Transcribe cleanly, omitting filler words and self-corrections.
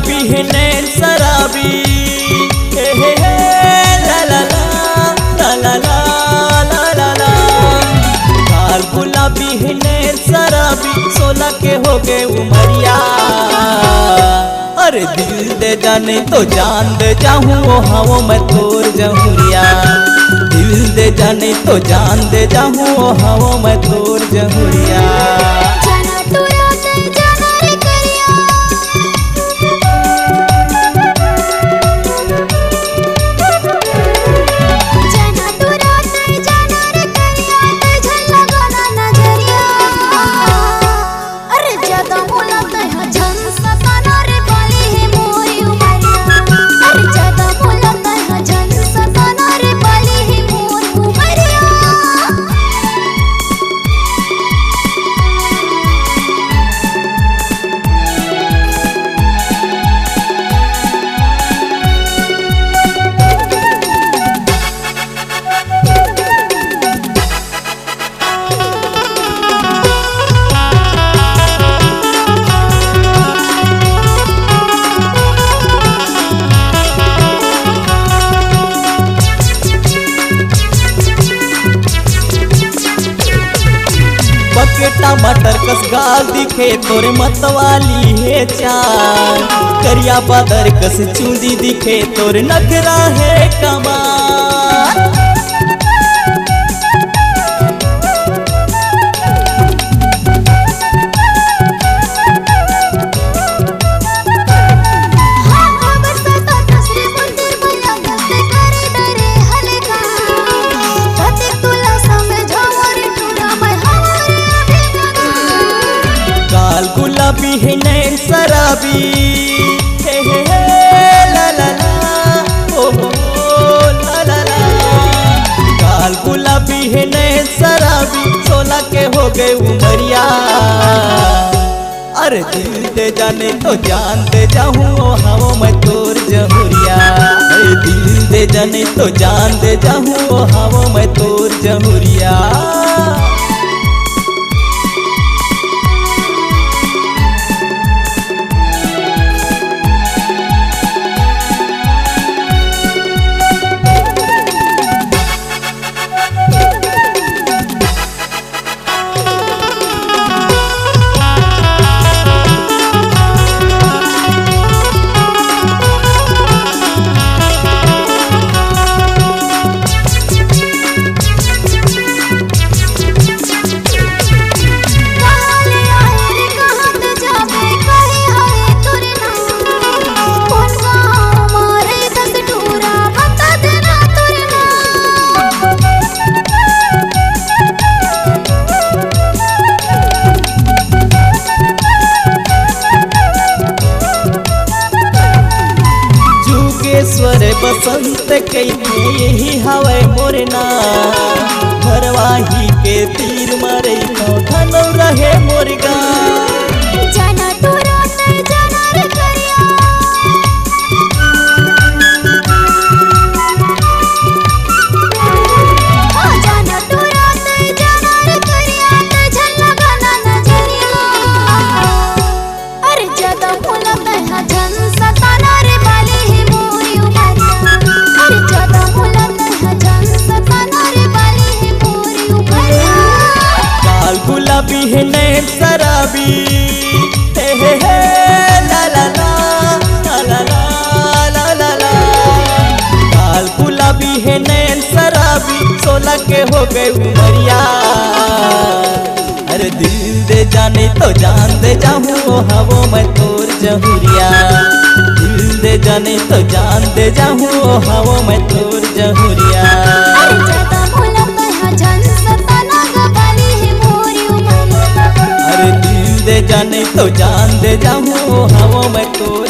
गुलाबी है नैन शराबी, हे हे हे ला ला ला ला ला ला ला ला। गाल गुलाबी है नैन शराबी, 16 के हो गए उमरिया। अरे दिल दे जाने तो जान दे जाऊँ, ओ हवो मैं तोर जहुरिया। दिल दे जाने तो जान दे जाऊँ, ओ हवो मैं तोर जहुरिया। टमाटर कस गाल दिखे तोरे मतवाली है चार, करिया बादर कस चूंदी दिखे तोरे नखरा है कमाल। गुलाबी है नैन शराबी, हे हे हे ला ला ला ओ ला ला ला। गाल गुलाबी है नैन शराबी, 16 के हो गए उमरिया। अरे दिल दे जाने तो जान दे जाऊँ, ओ हवो मैं तोर जहुरिया। अरे दिल दे जाने तो जान दे जाऊँ, ओ हवो मैं तोर जहुरिया। ईश्वर बसंत कइले यही हवै मोरे नाम। भरवाही के तीर मारे धनो रहे मोर गाँव। जाना तो रात जाना रे करिया, जाना तो रात जाना रे करिया, तुझे लगाना नजरिया। अरे ज्यादा भूलता है जन सताना रे बाली है मोरी उमरिया। अरे ज्यादा भूलता है जन सताना रे बाली है मोरी उमरिया। गाल गुलाबी है नैन शराबी, हे ला ला ला ला ला ला ला ला। गाल गुलाबी है नैन शराबी, 16 के हो गए उमरिया। अरे दिल दे जाने तो जान दे जाऊँ, ओ हवो मैं तोर जहुरिया। दिल दे जाने तो जान दे जाऊँ, ओ हवो मैं तोर जहुरिया। अरे ज्यादा भूलता है जन सताना ग बाली है मोरी उमरिया। अरे दिल दे जाने तो जान दे जाऊँ, ओ हवो मैं तोर